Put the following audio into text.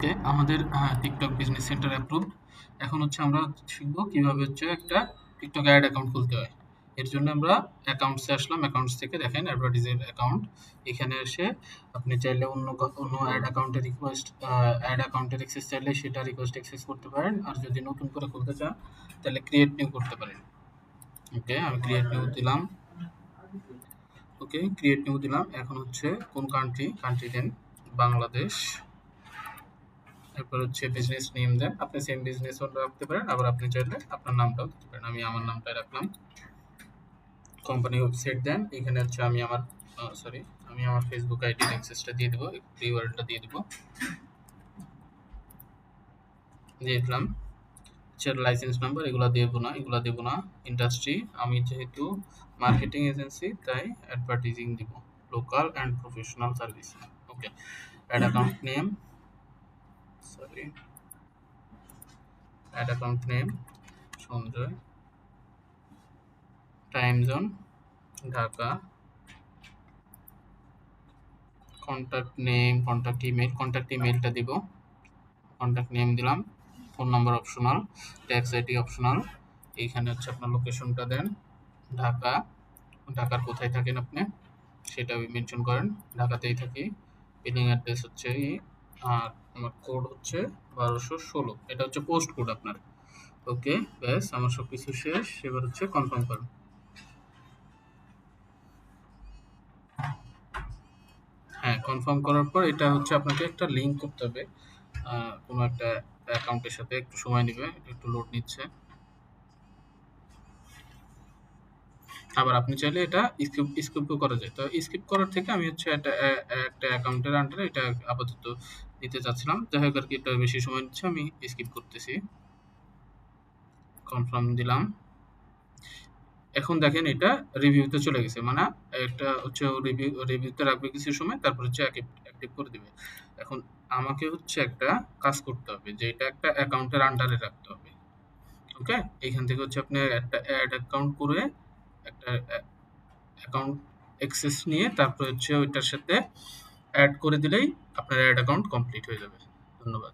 ওকে, আমাদের TikTok business centre approved. এখন হচ্ছে আমরা শিখবো কিভাবে হচ্ছে একটা টিকটক অ্যাড অ্যাকাউন্ট খুলতে হয়। এর জন্য আমরা অ্যাকাউন্টসে আসলাম। অ্যাকাউন্টস থেকে দেখেন অ্যাডভার্টাইজের অ্যাকাউন্ট। এখানে এসে আপনি চাইলে অন্য অ্যাড অ্যাকাউন্টের অ্যাড অ্যাকাউন্টের অ্যাক্সেস চাইলে সেটা রিকোয়েস্ট অ্যাক্সেস করতে পারেন। আর যদি নতুন করে খুলতে চান তাহলে ক্রিয়েট নিউ করতে পারেন। ওকে, আমি ক্রিয়েট নিউ দিলাম। ওকে, ক্রিয়েট নিউ দিলাম। এখন হচ্ছে কোন কান্ট্রি দেন বাংলাদেশ। এরপর হচ্ছে বিজনেস নেম দেন। আপনি সেম বিজনেস রাখতে পারেন, আবার আপনি চাইলে আপনার নামটাও দিতে পারেন। আমি আমার নামটাই রাখলাম। কোম্পানি ওয়েবসাইট দেন। এখানে হচ্ছে আমি আমার ফেসবুক আইডির অ্যাক্সেসটা দিয়ে দেবো, ইউআরএলটা দিয়ে দেবো, দিয়ে দিলাম। লাইসেন্স নাম্বার এগুলো দেবো না। ইন্ডাস্ট্রি আমি যেহেতু মার্কেটিং এজেন্সি তাই অ্যাডভার্টাইজিং দিব, local and professional service. Okay, ad account name Sanjay, time zone Dhaka, contact ইমেলটা দিব। কন্ট্যাক্ট নেম দিলাম, phone number optional, tax ID optional. এইখানে হচ্ছে আপনার লোকেশনটা দেন, ঢাকার কোথায় থাকেন আপনি সেটা মেনশন করেন। ঢাকাতেই থাকি। বিলিং অ্যাড্রেস হচ্ছে আর আমার কোড হচ্ছে 1216। এটা হচ্ছে পোস্ট কোড আপনার। ওকে, ব্যাস আমার সব কিছু শেষ। এবার হচ্ছে কনফার্ম করুন। হ্যাঁ, কনফার্ম করার পর এটা হচ্ছে আপনাকে একটা লিঙ্ক করতে হবে কোনো একটা অ্যাকাউন্টের সাথে। একটু সময় নেবে, একটু লোড নিচ্ছে। আবার আপনি চাইলে এটা স্কিপও করা যায়। তো স্কিপ করার থেকে আমি হচ্ছে একটা অ্যাকাউন্টের আন্ডারে এটা আপাতত দিতে চাচ্ছিলাম। যাই হোক আর কি, এটা বেশি সময় নিচ্ছে, আমি স্কিপ করতেছি। কনফার্ম দিলাম। এখন দেখেন এটা রিভিউতে চলে গেছে, মানে একটা হচ্ছে রিভিউতে রাখবে কিছু সময়, তারপর হচ্ছে অ্যাক্টিভ করে দিবে। এখন আমাকে হচ্ছে একটা কাজ করতে হবে, যে এটা একটা অ্যাকাউন্টের আন্ডারে রাখতে হবে। ওকে, এইখান থেকে হচ্ছে আপনি একটা অ্যাড অ্যাকাউন্ট করে একটা অ্যাকাউন্ট অ্যাক্সেস নিয়ে তারপর হচ্ছে ওইটার সাথে অ্যাড করে দিলেই আপনার অ্যাড অ্যাকাউন্ট কমপ্লিট হয়ে যাবে। ধন্যবাদ।